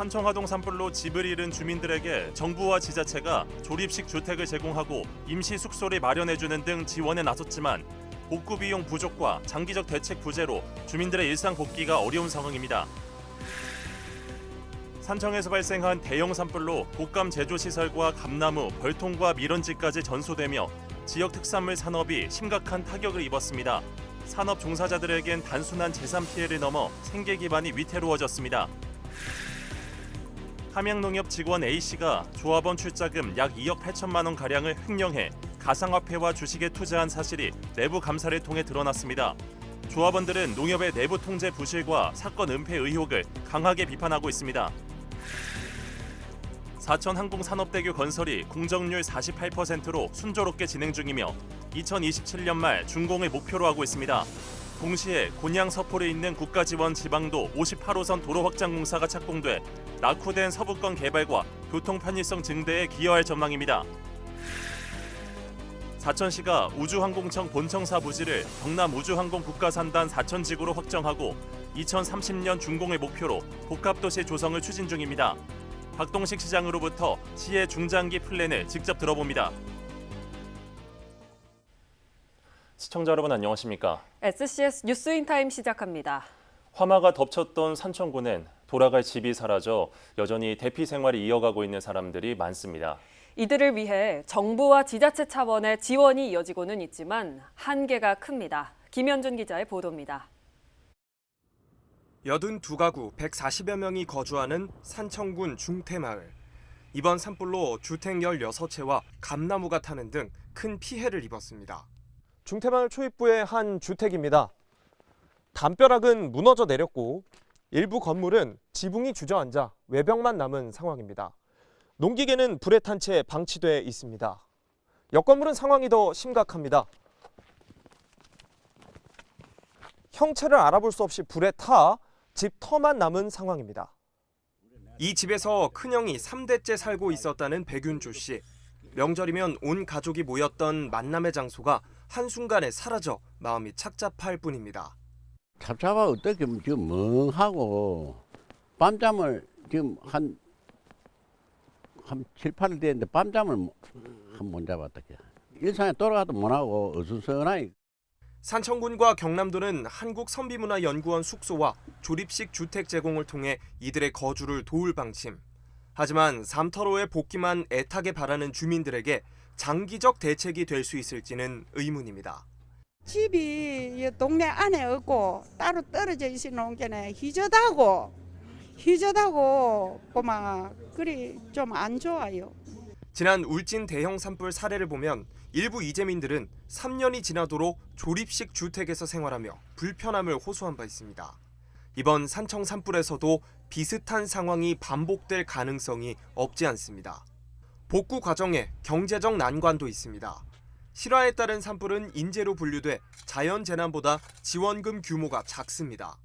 산청하동 산불로 집을 잃은 주민들에게 정부와 지자체가 조립식 주택을 제공하고 임시 숙소를 마련해주는 등 지원에 나섰지만 복구 비용 부족과 장기적 대책 부재로 주민들의 일상 복귀가 어려운 상황입니다. 산청에서 발생한 대형 산불로 독감 제조시설과 감나무, 벌통과 미런지까지 전소되며 지역 특산물 산업이 심각한 타격을 입었습니다. 산업 종사자들에겐 단순한 재산 피해를 넘어 생계 기반이 위태로워졌습니다. 함양농협 직원 A씨가 조합원 출자금 약 2억 8천만 원 가량을 횡령해 가상화폐와 주식에 투자한 사실이 내부 감사를 통해 드러났습니다. 조합원들은 농협의 내부 통제 부실과 사건 은폐 의혹을 강하게 비판하고 있습니다. 사천 항공산업대교 건설이 공정률 48%로 순조롭게 진행 중이며 2027년 말 준공을 목표로 하고 있습니다. 동시에 곤양 서포에 있는 국가지원 지방도 58호선 도로 확장 공사가 착공돼 낙후된 서부권 개발과 교통 편의성 증대에 기여할 전망입니다. 사천시가 우주항공청 본청사 부지를 경남우주항공 국가산단 사천지구로 확정하고 2030년 준공을 목표로 복합도시 조성을 추진 중입니다. 박동식 시장으로부터 시의 중장기 플랜을 직접 들어봅니다. 시청자 여러분 안녕하십니까? SCS 뉴스인타임 시작합니다. 화마가 덮쳤던 산청군엔 돌아갈 집이 사라져 여전히 대피 생활을 이어가고 있는 사람들이 많습니다. 이들을 위해 정부와 지자체 차원의 지원이 이어지고는 있지만 한계가 큽니다. 김현준 기자의 보도입니다. 82가구 140여 명이 거주하는 산청군 중태마을. 이번 산불로 주택 16채와 감나무가 타는 등 큰 피해를 입었습니다. 중태마을 초입부의 한 주택입니다. 담벼락은 무너져 내렸고 일부 건물은 지붕이 주저앉아 외벽만 남은 상황입니다. 농기계는 불에 탄 채 방치돼 있습니다. 옆 건물은 상황이 더 심각합니다. 형체를 알아볼 수 없이 불에 타 집 터만 남은 상황입니다. 이 집에서 큰형이 3대째 살고 있었다는 백윤주 씨. 명절이면 온 가족이 모였던 만남의 장소가 한순간에 사라져 마음이 착잡할 뿐입니다. 잡잡아 어떻게 지금 멍하고 밤잠을 지금 한 7, 8일 됐는데 밤잠을 못 잡았다. 일상에 돌아가도 못하고 어수선하니. 산청군과 경남도는 한국선비문화연구원 숙소와 조립식 주택 제공을 통해 이들의 거주를 도울 방침. 하지만 삼터로의 복귀만 애타게 바라는 주민들에게 장기적 대책이 될 수 있을지는 의문입니다. 집이 동네 안에 없고 따로 떨어져 있는 게는 희젓하고 고마 그리 좀 안 좋아요. 지난 울진 대형 산불 사례를 보면 일부 이재민들은 3년이 지나도록 조립식 주택에서 생활하며 불편함을 호소한 바 있습니다. 이번 산청 산불에서도 비슷한 상황이 반복될 가능성이 없지 않습니다. 복구 과정에 경제적 난관도 있습니다. 실화에 따른 산불은 인재로 분류돼 자연재난보다 지원금 규모가 작습니다.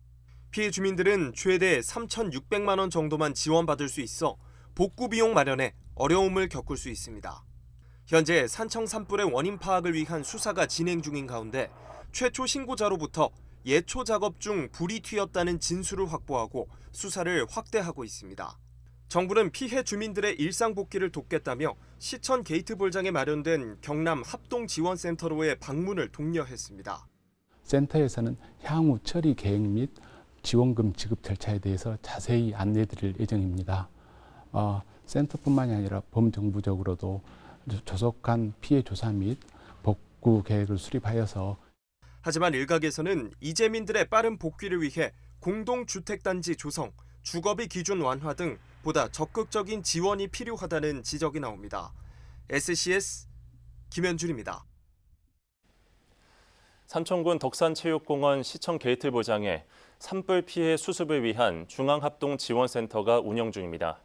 피해 주민들은 최대 3,600만 원 정도만 지원받을 수 있어 복구 비용 마련에 어려움을 겪을 수 있습니다. 현재 산청 산불의 원인 파악을 위한 수사가 진행 중인 가운데 최초 신고자로부터 예초 작업 중 불이 튀었다는 진술을 확보하고 수사를 확대하고 있습니다. 정부는 피해 주민들의 일상 복귀를 돕겠다며 시청 게이트볼장에 마련된 경남 합동지원센터로의 방문을 독려했습니다. 센터에서는 향후 처리 계획 및 지원금 지급 절차에 대해서 자세히 안내드릴 예정입니다. 센터뿐만이 아니라 범정부적으로도 조속한 피해 조사 및 복구 계획을 수립하여서. 하지만 일각에서는 이재민들의 빠른 복귀를 위해 공동주택단지 조성, 주거비 기준 완화 등 보다 적극적인 지원이 필요하다는 지적이 나옵니다. SCS 김현준입니다. 산청군 덕산체육공원 시청 게이트볼장에 산불 피해 수습을 위한 중앙합동지원센터가 운영 중입니다.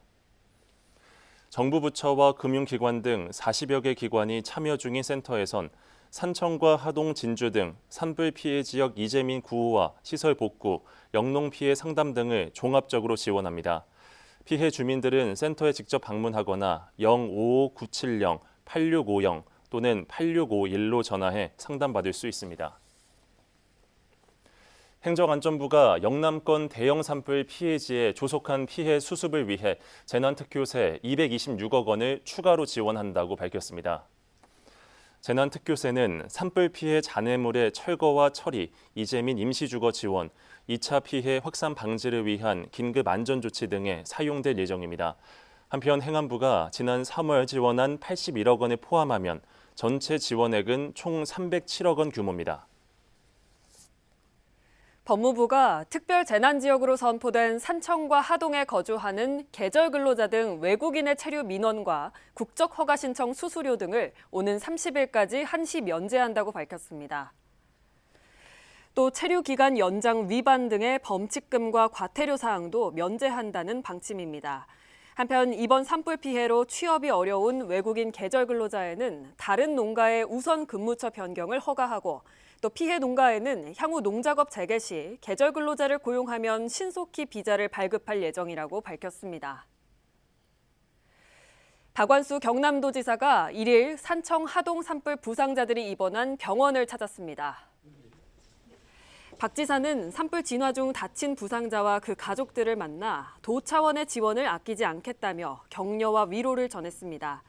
정부 부처와 금융기관 등 40여 개 기관이 참여 중인 센터에선 산청과 하동, 진주 등 산불 피해 지역 이재민 구호와 시설 복구, 영농 피해 상담 등을 종합적으로 지원합니다. 피해 주민들은 센터에 직접 방문하거나 055-970-8650 또는 8651로 전화해 상담받을 수 있습니다. 행정안전부가 영남권 대형 산불 피해지에 조속한 피해 수습을 위해 재난특교세 226억 원을 추가로 지원한다고 밝혔습니다. 재난특교세는 산불 피해 잔해물의 철거와 처리, 이재민 임시주거 지원, 2차 피해 확산 방지를 위한 긴급 안전조치 등에 사용될 예정입니다. 한편 행안부가 지난 3월 지원한 81억 원을 포함하면 전체 지원액은 총 307억 원 규모입니다. 법무부가 특별 재난지역으로 선포된 산청과 하동에 거주하는 계절 근로자 등 외국인의 체류 민원과 국적 허가 신청 수수료 등을 오는 30일까지 한시 면제한다고 밝혔습니다. 또 체류 기간 연장 위반 등의 범칙금과 과태료 사항도 면제한다는 방침입니다. 한편 이번 산불 피해로 취업이 어려운 외국인 계절 근로자에는 다른 농가의 우선 근무처 변경을 허가하고 또 피해 농가에는 향후 농작업 재개 시 계절 근로자를 고용하면 신속히 비자를 발급할 예정이라고 밝혔습니다. 박완수 경남도지사가 1일 산청 하동 산불 부상자들이 입원한 병원을 찾았습니다. 박 지사는 산불 진화 중 다친 부상자와 그 가족들을 만나 도 차원의 지원을 아끼지 않겠다며 격려와 위로를 전했습니다.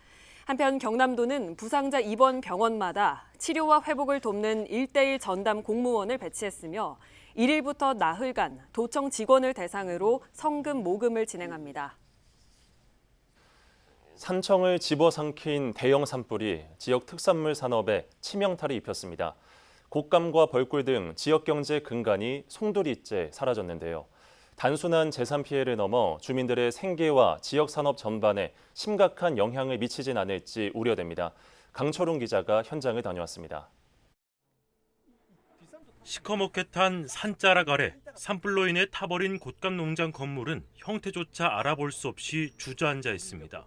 한편 경남도는 부상자 입원 병원마다 치료와 회복을 돕는 1:1 전담 공무원을 배치했으며 1일부터 나흘간 도청 직원을 대상으로 성금 모금을 진행합니다. 산청을 집어삼킨 대형 산불이 지역 특산물 산업에 치명타를 입혔습니다. 곶감과 벌꿀 등 지역 경제 근간이 송두리째 사라졌는데요. 단순한 재산 피해를 넘어 주민들의 생계와 지역 산업 전반에 심각한 영향을 미치진 않을지 우려됩니다. 강철웅 기자가 현장을 다녀왔습니다. 시커멓게 탄 산자락 아래 산불로 인해 타버린 곶감 농장 건물은 형태조차 알아볼 수 없이 주저앉아 있습니다.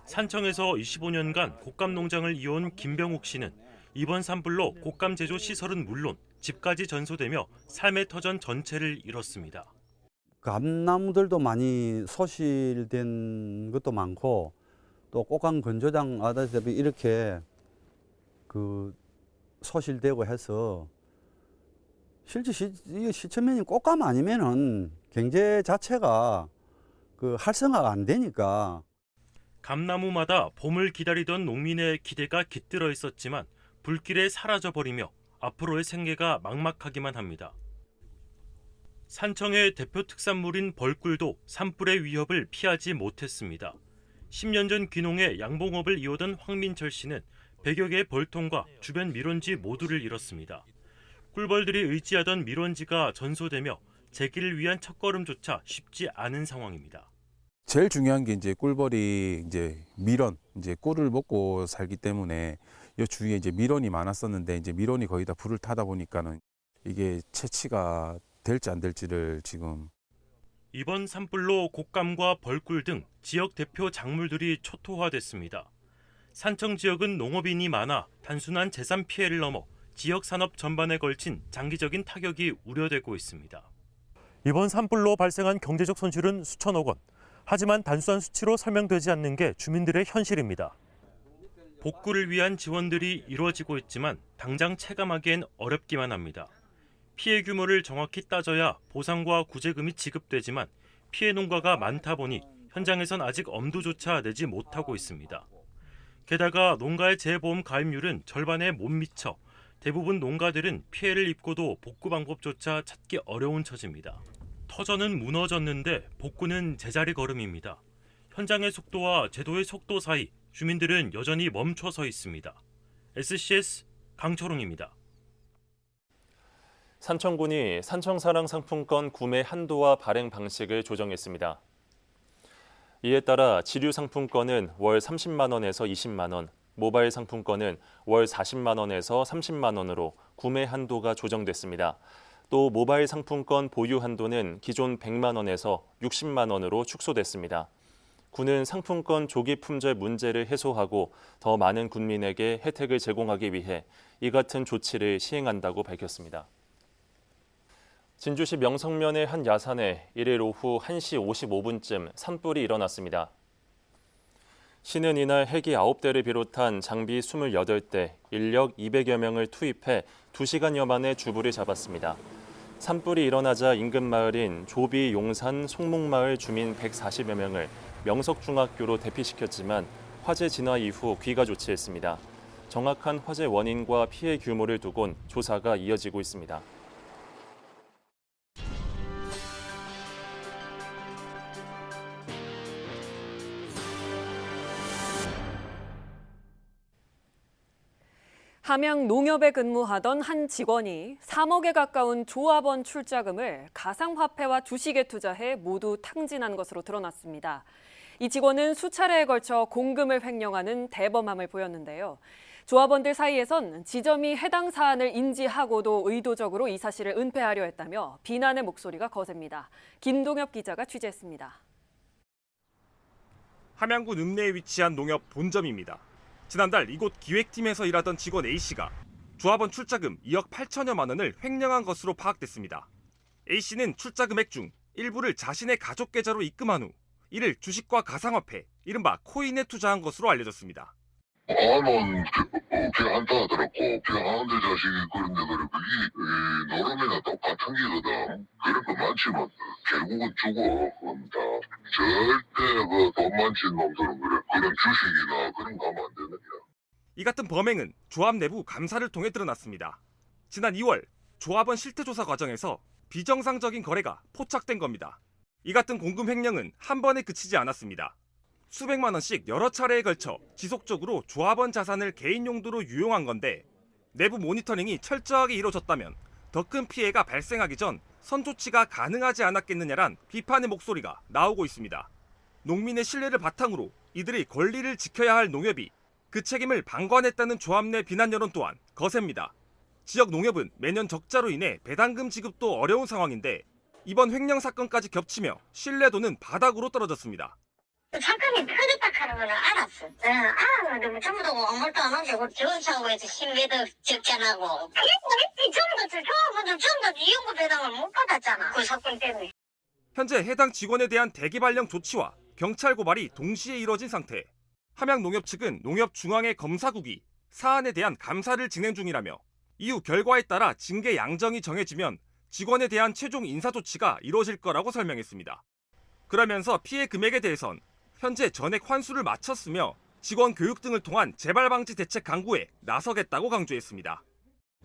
산청에서 25년간 곶감 농장을 이어온 김병욱 씨는 이번 산불로 곶감 제조 시설은 물론 집까지 전소되며 삶의 터전 전체를 잃었습니다. 감나무들도 많이 소실된 것도 많고 또 곶감 건조장 아다시피 이렇게 소실되고 해서 실제 시천면이 곶감 아니면은 경제 자체가 활성화가 안 되니까. 감나무마다 봄을 기다리던 농민의 기대가 깃들어 있었지만 불길에 사라져버리며 앞으로의 생계가 막막하기만 합니다. 산청의 대표 특산물인 벌꿀도 산불의 위협을 피하지 못했습니다. 10년 전 귀농에 양봉업을 이어던 황민철 씨는 100여 개의 벌통과 주변 밀원지 모두를 잃었습니다. 꿀벌들이 의지하던 밀원지가 전소되며 재기를 위한 첫걸음조차 쉽지 않은 상황입니다. 제일 중요한 게 이제 꿀벌이 밀원, 꿀을 먹고 살기 때문에 이 주위에 밀원이 많았었는데 밀원이 거의 다 불을 타다 보니까는 이게 채취가 될지 안 될지를 지금. 이번 산불로 곶감과 벌꿀 등 지역 대표 작물들이 초토화됐습니다. 산청 지역은 농업인이 많아 단순한 재산 피해를 넘어 지역 산업 전반에 걸친 장기적인 타격이 우려되고 있습니다. 이번 산불로 발생한 경제적 손실은 수천억 원. 하지만 단순한 수치로 설명되지 않는 게 주민들의 현실입니다. 복구를 위한 지원들이 이루어지고 있지만 당장 체감하기엔 어렵기만 합니다. 피해 규모를 정확히 따져야 보상과 구제금이 지급되지만 피해 농가가 많다 보니 현장에선 아직 엄두조차 내지 못하고 있습니다. 게다가 농가의 재보험 가입률은 절반에 못 미쳐 대부분 농가들은 피해를 입고도 복구 방법조차 찾기 어려운 처지입니다. 터전은 무너졌는데 복구는 제자리 걸음입니다. 현장의 속도와 제도의 속도 사이 주민들은 여전히 멈춰서 있습니다. SCS 강철웅입니다. 산청군이 산청사랑 상품권 구매 한도와 발행 방식을 조정했습니다. 이에 따라 지류 상품권은 월 30만 원에서 20만 원, 모바일 상품권은 월 40만 원에서 30만 원으로 구매 한도가 조정됐습니다. 또 모바일 상품권 보유 한도는 기존 100만 원에서 60만 원으로 축소됐습니다. 군은 상품권 조기 품절 문제를 해소하고 더 많은 군민에게 혜택을 제공하기 위해 이 같은 조치를 시행한다고 밝혔습니다. 진주시 명성면의 한 야산에 1일 오후 1시 55분쯤 산불이 일어났습니다. 시는 이날 헬기 9대를 비롯한 장비 28대, 인력 200여 명을 투입해 2시간여 만에 주부를 잡았습니다. 산불이 일어나자 인근 마을인 조비 용산 송목마을 주민 140여 명을 명석중학교로 대피시켰지만 화재 진화 이후 귀가 조치했습니다. 정확한 화재 원인과 피해 규모를 두곤 조사가 이어지고 있습니다. 함양 농협에 근무하던 한 직원이 3억에 가까운 조합원 출자금을 가상화폐와 주식에 투자해 모두 탕진한 것으로 드러났습니다. 이 직원은 수차례에 걸쳐 공금을 횡령하는 대범함을 보였는데요. 조합원들 사이에선 지점이 해당 사안을 인지하고도 의도적으로 이 사실을 은폐하려 했다며 비난의 목소리가 거셉니다. 김동엽 기자가 취재했습니다. 함양군 읍내에 위치한 농협 본점입니다. 지난달 이곳 기획팀에서 일하던 직원 A씨가 조합원 출자금 2억 8천여만 원을 횡령한 것으로 파악됐습니다. A씨는 출자 금액 중 일부를 자신의 가족 계좌로 입금한 후 이를 주식과 가상화폐, 이른바 코인에 투자한 것으로 알려졌습니다. 나는 그냥 한다 하더라고. 그냥 하는데 자식이 그런데 그래. 그게 노름이나 똑같은 기거든. 그런 거 많지만 결국은 죽어. 그럼 다 절대 그 돈 많친 놈들은 그래. 그런 주식이나 그런 거 하면 안 되는 거야. 이 같은 범행은 조합 내부 감사를 통해 드러났습니다. 지난 2월 조합원 실태조사 과정에서 비정상적인 거래가 포착된 겁니다. 이 같은 공금 횡령은 한 번에 그치지 않았습니다. 수백만 원씩 여러 차례에 걸쳐 지속적으로 조합원 자산을 개인 용도로 유용한 건데 내부 모니터링이 철저하게 이루어졌다면 더 큰 피해가 발생하기 전 선조치가 가능하지 않았겠느냐란 비판의 목소리가 나오고 있습니다. 농민의 신뢰를 바탕으로 이들의 권리를 지켜야 할 농협이 그 책임을 방관했다는 조합 내 비난 여론 또한 거셉니다. 지역 농협은 매년 적자로 인해 배당금 지급도 어려운 상황인데 이번 횡령 사건까지 겹치며 신뢰도는 바닥으로 떨어졌습니다. 사건이 크겠다 하는 걸 알았어. 알았는데 뭐 전부 다 아무것도 안 하고 지원사고에서 신뢰도 적잖아고. 전부 다 조합원들 전부 다 이용구 배당을 못 받았잖아. 그 사건 때문에. 현재 해당 직원에 대한 대기 발령 조치와 경찰 고발이 동시에 이뤄진 상태. 함양농협 측은 농협 중앙회 검사국이 사안에 대한 감사를 진행 중이라며 이후 결과에 따라 징계 양정이 정해지면 직원에 대한 최종 인사 조치가 이루어질 거라고 설명했습니다. 그러면서 피해 금액에 대해선 현재 전액 환수를 마쳤으며 직원 교육 등을 통한 재발 방지 대책 강구에 나서겠다고 강조했습니다.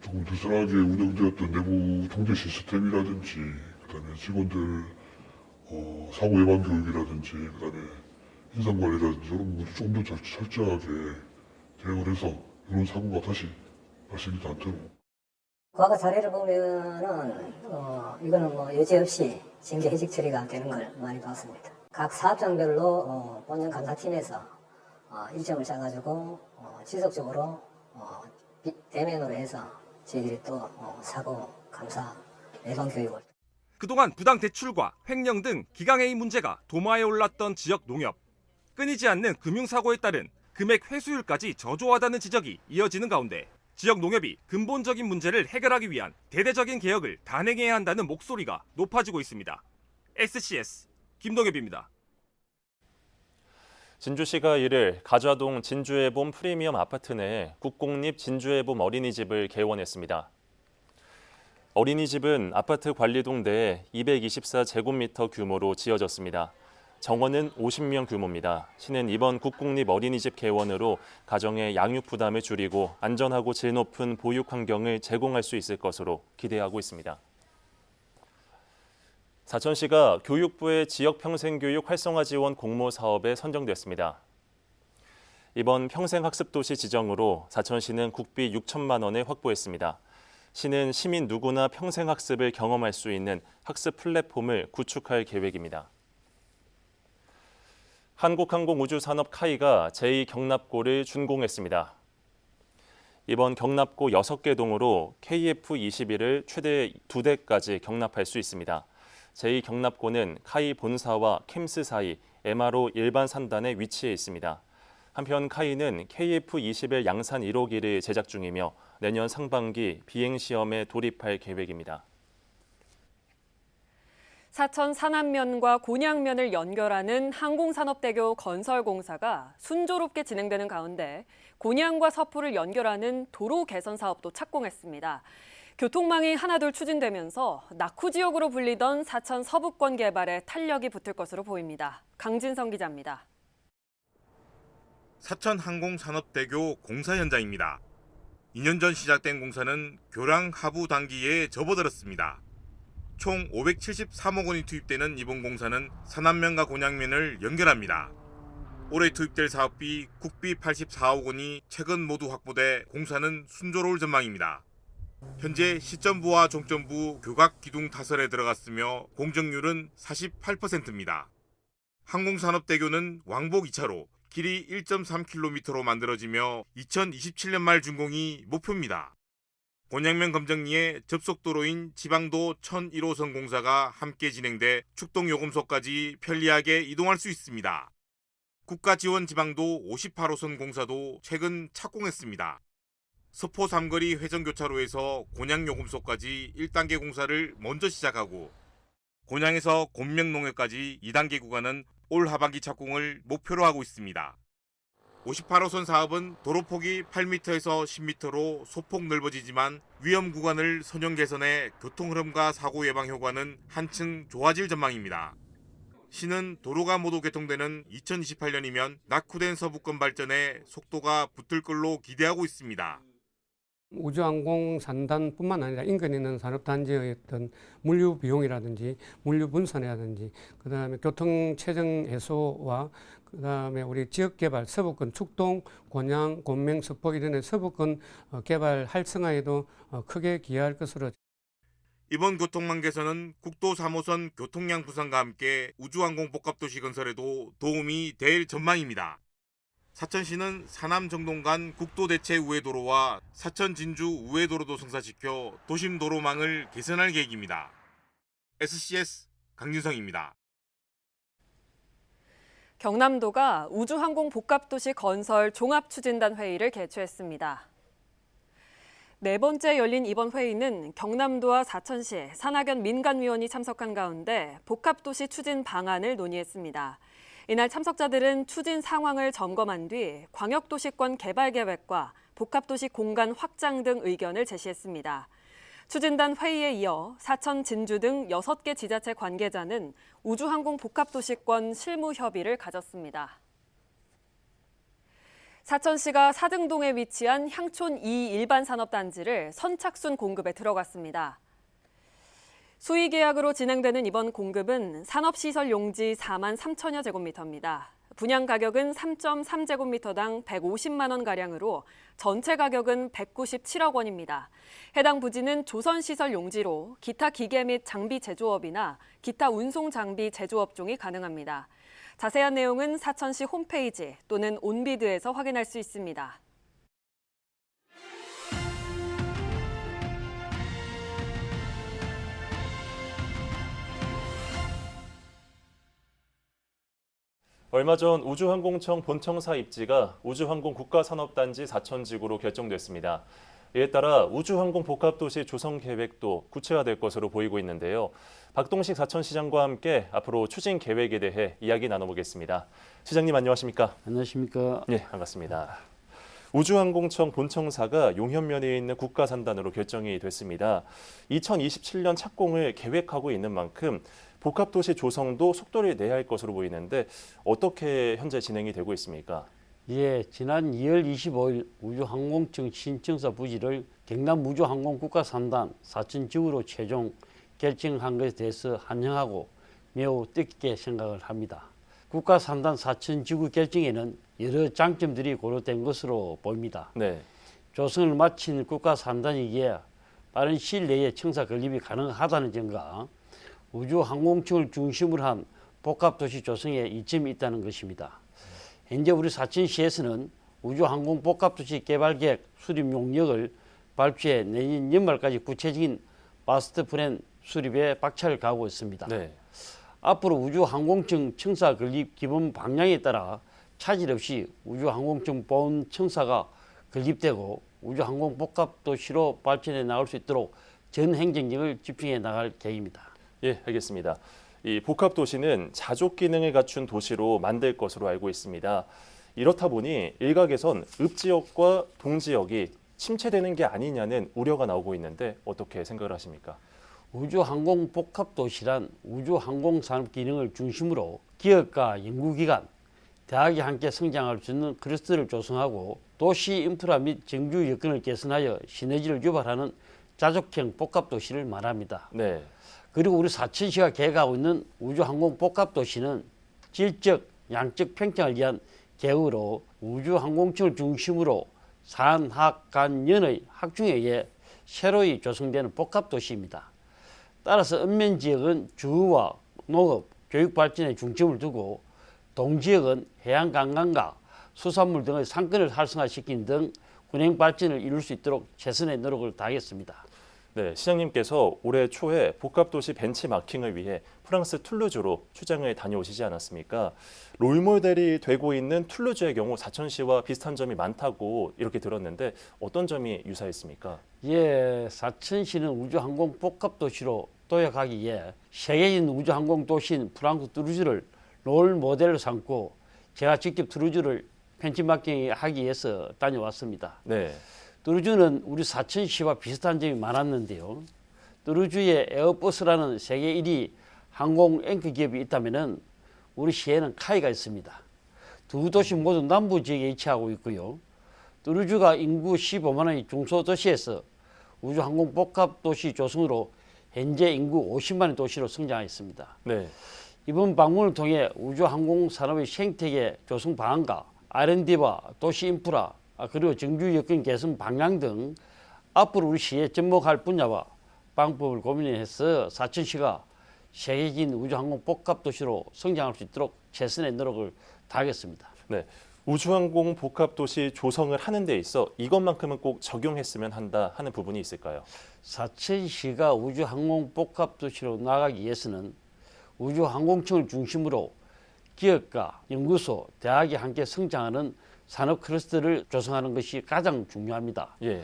조금 느슨하게 운영되었던 내부 통제 시스템이라든지 그다음에 직원들 사고 예방 교육이라든지 그다음에 인상관리라든지 이런 것을 좀 더 철저하게 대응을 해서 이런 사고가 다시 발생하지 않도록. 과거 사례를 보면은 이거는 뭐 여지없이 징계 해직 처리가 되는 걸 많이 봤습니다. 각 사업장별로 본연 감사팀에서 일정을 짜가지고 지속적으로 대면으로 해서 저희들이 또 사고 감사 예방 교육을. 그동안 부당 대출과 횡령 등 기강회의 문제가 도마에 올랐던 지역 농협. 끊이지 않는 금융사고에 따른 금액 회수율까지 저조하다는 지적이 이어지는 가운데 지역 농협이 근본적인 문제를 해결하기 위한 대대적인 개혁을 단행해야 한다는 목소리가 높아지고 있습니다. SCS 김동엽입니다. 진주시가 이를 가좌동 진주해봄 프리미엄 아파트 내에 국공립 진주해봄 어린이집을 개원했습니다. 어린이집은 아파트 관리동 내에 224제곱미터 규모로 지어졌습니다. 정원은 50명 규모입니다. 시는 이번 국공립 어린이집 개원으로 가정의 양육 부담을 줄이고 안전하고 질 높은 보육 환경을 제공할 수 있을 것으로 기대하고 있습니다. 사천시가 교육부의 지역평생교육 활성화 지원 공모 사업에 선정됐습니다. 이번 평생학습도시 지정으로 사천시는 국비 6천만 원을 확보했습니다. 시는 시민 누구나 평생학습을 경험할 수 있는 학습 플랫폼을 구축할 계획입니다. 한국항공우주산업 카이가 제2경납고를 준공했습니다. 이번 경납고 6개 동으로 KF-21을 최대 2대까지 경납할 수 있습니다. 제2경납고는 카이 본사와 캠스 사이 MRO 일반 산단에 위치해 있습니다. 한편 카이는 KF-21 양산 1호기를 제작 중이며 내년 상반기 비행시험에 돌입할 계획입니다. 사천 산안면과 곤양면을 연결하는 항공산업대교 건설공사가 순조롭게 진행되는 가운데 곤양과 서포를 연결하는 도로 개선 사업도 착공했습니다. 교통망이 하나둘 추진되면서 낙후 지역으로 불리던 사천 서부권 개발에 탄력이 붙을 것으로 보입니다. 강진성 기자입니다. 사천 항공산업대교 공사 현장입니다. 2년 전 시작된 공사는 교량 하부 단기에 접어들었습니다. 총 573억 원이 투입되는 이번 공사는 산안면과 곤양면을 연결합니다. 올해 투입될 사업비 국비 84억 원이 최근 모두 확보돼 공사는 순조로울 전망입니다. 현재 시점부와 종점부 교각 기둥 타설에 들어갔으며 공정률은 48%입니다. 항공산업대교는 왕복 2차로 길이 1.3km로 만들어지며 2027년 말 준공이 목표입니다. 곤양면 검정리의 접속도로인 지방도 1001호선 공사가 함께 진행돼 축동요금소까지 편리하게 이동할 수 있습니다. 국가지원 지방도 58호선 공사도 최근 착공했습니다. 서포 삼거리 회전교차로에서 곤양요금소까지 1단계 공사를 먼저 시작하고 곤양에서 곤명농해까지 2단계 구간은 올 하반기 착공을 목표로 하고 있습니다. 58호선 사업은 도로폭이 8m에서 10m로 소폭 넓어지지만 위험 구간을 선형 개선해 교통흐름과 사고 예방 효과는 한층 좋아질 전망입니다. 시는 도로가 모두 개통되는 2028년이면 낙후된 서부권 발전에 속도가 붙을 걸로 기대하고 있습니다. 우주항공 산단뿐만 아니라 인근에 있는 산업단지의 어떤 물류 비용이라든지 물류 분산이라든지 그다음에 교통 체증 해소와 그다음에 우리 지역 개발 서부권 축동, 곤양, 곤명, 서포 이런 서부권 개발 활성화에도 크게 기여할 것으로. 이번 교통망 개선은 국도 3호선 교통량 부산과 함께 우주항공 복합도시 건설에도 도움이 될 전망입니다. 사천시는 사남 정동 간 국도 대체 우회도로와 사천 진주 우회도로도 성사시켜 도심 도로망을 개선할 계획입니다. SCS 강윤성입니다. 경남도가 우주항공 복합도시 건설 종합추진단 회의를 개최했습니다. 네 번째 열린 이번 회의는 경남도와 사천시, 산학연 민간위원이 참석한 가운데 복합도시 추진 방안을 논의했습니다. 이날 참석자들은 추진 상황을 점검한 뒤 광역도시권 개발 계획과 복합도시 공간 확장 등 의견을 제시했습니다. 추진단 회의에 이어 사천, 진주 등 6개 지자체 관계자는 우주항공 복합도시권 실무 협의를 가졌습니다. 사천시가 사등동에 위치한 향촌 2 일반산업단지를 선착순 공급에 들어갔습니다. 수의 계약으로 진행되는 이번 공급은 산업시설 용지 4만 3천여 제곱미터입니다. 분양 가격은 3.3제곱미터당 150만 원가량으로 전체 가격은 197억 원입니다. 해당 부지는 조선시설 용지로 기타 기계 및 장비 제조업이나 기타 운송 장비 제조업종이 가능합니다. 자세한 내용은 사천시 홈페이지 또는 온비드에서 확인할 수 있습니다. 얼마 전 우주항공청 본청사 입지가 우주항공 국가산업단지 사천지구로 결정됐습니다. 이에 따라 우주항공 복합도시 조성 계획도 구체화될 것으로 보이고 있는데요. 박동식 사천시장과 함께 앞으로 추진 계획에 대해 이야기 나눠보겠습니다. 시장님 안녕하십니까? 안녕하십니까? 네, 반갑습니다. 우주항공청 본청사가 용현면에 있는 국가산단으로 결정이 됐습니다. 2027년 착공을 계획하고 있는 만큼 복합도시 조성도 속도를 내야 할 것으로 보이는데 어떻게 현재 진행이 되고 있습니까? 예, 지난 2월 25일 우주항공청 신청서 부지를 경남우주항공 국가산단 사천지구로 최종 결정한 것에 대해서 환영하고 매우 뜻깊게 생각을 합니다. 국가산단 사천지구 결정에는 여러 장점들이 고려된 것으로 보입니다. 네. 조성을 마친 국가산단이기에 빠른 시일 내에 청사 건립이 가능하다는 점과 우주항공청을 중심으로 한 복합도시 조성에 이점이 있다는 것입니다. 현재 우리 사천시에서는 우주항공 복합도시 개발계획 수립 용역을 발표해 내년 연말까지 구체적인 마스터 플랜 수립에 박차를 가하고 있습니다. 네. 앞으로 우주항공청 청사 건립 기본 방향에 따라 차질 없이 우주항공청 본 청사가 건립되고 우주항공 복합도시로 발전해 나갈 수 있도록 전 행정력을 집중해 나갈 계획입니다. 예, 알겠습니다. 이 복합도시는 자족 기능을 갖춘 도시로 만들 것으로 알고 있습니다. 이렇다 보니 일각에선 읍지역과 동지역이 침체되는 게 아니냐는 우려가 나오고 있는데 어떻게 생각을 하십니까? 우주항공복합도시란 우주항공산업 기능을 중심으로 기업과 연구기관, 대학이 함께 성장할 수 있는 클러스터를 조성하고 도시 인프라 및 정주 여건을 개선하여 시너지를 유발하는 자족형 복합도시를 말합니다. 네. 그리고 우리 사천시가 계획하고 있는 우주항공복합도시는 질적, 양적 평등을 위한 계획으로 우주항공층을 중심으로 산학간연의 학중에 의해 새로이 조성되는 복합도시입니다. 따라서 읍면지역은 주거와 농업, 교육발전에 중점을 두고 동지역은 해양관광과 수산물 등의 상권을 활성화시키는 등 균형 발전을 이룰 수 있도록 최선의 노력을 다하겠습니다. 네, 시장님께서 올해 초에 복합도시 벤치마킹을 위해 프랑스 툴루즈로 출장을 다녀오시지 않았습니까? 롤모델이 되고 있는 툴루즈의 경우 사천시와 비슷한 점이 많다고 이렇게 들었는데 어떤 점이 유사했습니까? 예, 사천시는 우주항공 복합도시로 도약하기에 세계적인 우주항공 도시인 프랑스 툴루즈를 롤모델로 삼고 제가 직접 툴루즈를 벤치마킹하기 위해서 다녀왔습니다. 네. 툴루즈는 우리 사천시와 비슷한 점이 많았는데요. 툴루즈에 에어버스라는 세계 1위 항공 앵커 기업이 있다면 우리 시에는 카이가 있습니다. 두 도시 모두 남부 지역에 위치하고 있고요. 툴루즈가 인구 15만 원의 중소도시에서 우주항공 복합도시 조성으로 현재 인구 50만 원 도시로 성장했습니다. 네. 이번 방문을 통해 우주항공 산업의 생태계 조성 방안과 R&D와 도시 인프라 그리고 정주 여건 개선 방향 등 앞으로 우리 시에 접목할 분야와 방법을 고민해서 사천시가 세계적인 우주항공 복합도시로 성장할 수 있도록 최선의 노력을 다하겠습니다. 네. 우주항공 복합도시 조성을 하는 데 있어 이것만큼은 꼭 적용했으면 한다 하는 부분이 있을까요? 사천시가 우주항공 복합도시로 나가기 위해서는 우주항공층을 중심으로 기업과 연구소, 대학이 함께 성장하는 산업 클러스터를 조성하는 것이 가장 중요합니다. 예.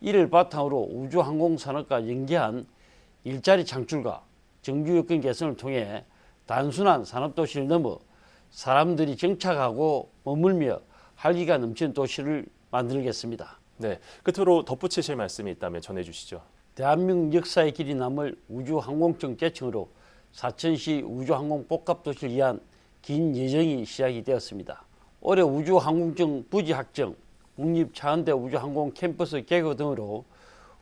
이를 바탕으로 우주항공 산업과 연계한 일자리 창출과 정주 여건 개선을 통해 단순한 산업도시를 넘어 사람들이 정착하고 머물며 활기가 넘치는 도시를 만들겠습니다. 네, 끝으로 덧붙이실 말씀이 있다면 전해주시죠. 대한민국 역사의 길이 남을 우주항공청 개청으로 사천시 우주항공 복합도시를 위한 긴 여정이 시작이 되었습니다. 올해 우주항공청 부지 확정, 국립차은대 우주항공 캠퍼스 개교 등으로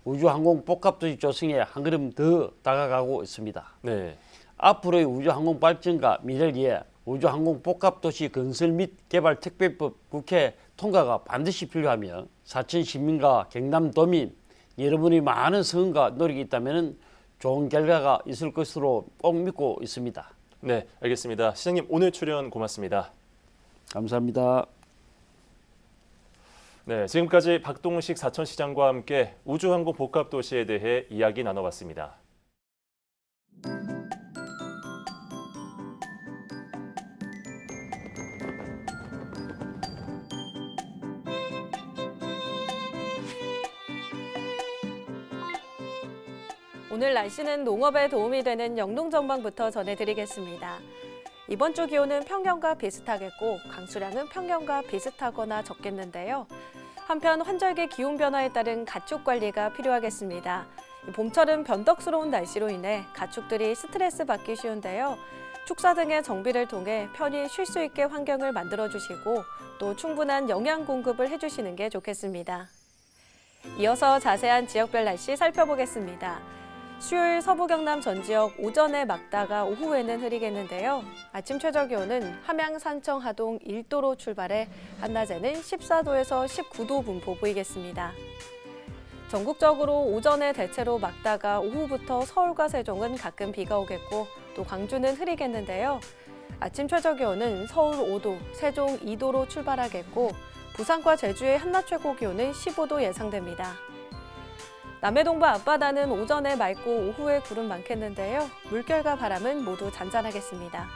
우주항공 복합도시 조성에 한 걸음 더 다가가고 있습니다. 네. 앞으로의 우주항공 발전과 미래를 위해 우주항공 복합도시 건설 및 개발 특별법 국회 통과가 반드시 필요하며 사천 시민과 경남도민 여러분의 많은 성원과 노력이 있다면 좋은 결과가 있을 것으로 꼭 믿고 있습니다. 네, 알겠습니다. 시장님 오늘 출연 고맙습니다. 감사합니다. 네, 지금까지 박동식 사천시장과 함께 우주항공 복합도시에 대해 이야기 나눠봤습니다. 오늘 날씨는 농업에 도움이 되는 영농 전망부터 전해드리겠습니다. 이번 주 기온은 평년과 비슷하겠고 강수량은 평년과 비슷하거나 적겠는데요. 한편 환절기 기온 변화에 따른 가축 관리가 필요하겠습니다. 봄철은 변덕스러운 날씨로 인해 가축들이 스트레스 받기 쉬운데요. 축사 등의 정비를 통해 편히 쉴 수 있게 환경을 만들어주시고 또 충분한 영양 공급을 해주시는 게 좋겠습니다. 이어서 자세한 지역별 날씨 살펴보겠습니다. 수요일 서부 경남 전 지역 오전에 맑다가 오후에는 흐리겠는데요. 아침 최저 기온은 함양 산청 하동 1도로 출발해 한낮에는 14도에서 19도 분포 보이겠습니다. 전국적으로 오전에 대체로 맑다가 오후부터 서울과 세종은 가끔 비가 오겠고 또 광주는 흐리겠는데요. 아침 최저 기온은 서울 5도, 세종 2도로 출발하겠고 부산과 제주의 한낮 최고 기온은 15도 예상됩니다. 남해동부 앞바다는 오전에 맑고 오후에 구름 많겠는데요. 물결과 바람은 모두 잔잔하겠습니다.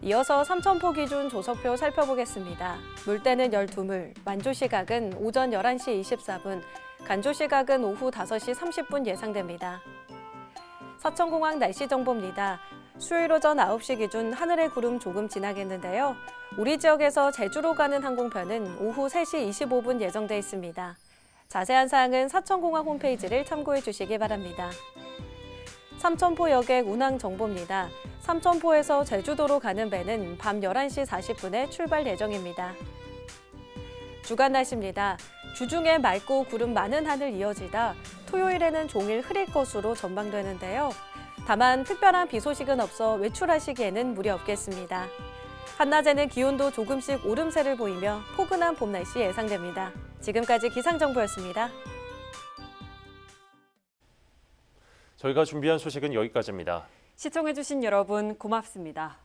이어서 삼천포 기준 조석표 살펴보겠습니다. 물때는 12물, 만조시각은 오전 11시 24분, 간조시각은 오후 5시 30분 예상됩니다. 서천공항 날씨 정보입니다. 수요일 오전 9시 기준 하늘에 구름 조금 지나겠는데요. 우리 지역에서 제주로 가는 항공편은 오후 3시 25분 예정돼 있습니다. 자세한 사항은 사천공항 홈페이지를 참고해 주시기 바랍니다. 삼천포 여객 운항 정보입니다. 삼천포에서 제주도로 가는 배는 밤 11시 40분에 출발 예정입니다. 주간 날씨입니다. 주중에 맑고 구름 많은 하늘 이어지다 토요일에는 종일 흐릴 것으로 전망되는데요. 다만 특별한 비 소식은 없어 외출하시기에는 무리 없겠습니다. 한낮에는 기온도 조금씩 오름세를 보이며 포근한 봄 날씨 예상됩니다. 지금까지 기상정보였습니다. 저희가 준비한 소식은 여기까지입니다. 시청해주신 여러분 고맙습니다.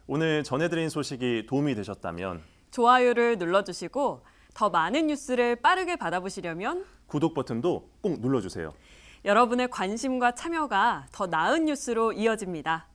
오늘 전해드린 소식이 도움이 되셨다면 좋아요를 눌러주시고 더 많은 뉴스를 빠르게 받아보시려면 구독 버튼도 꼭 눌러주세요. 여러분의 관심과 참여가 더 나은 뉴스로 이어집니다.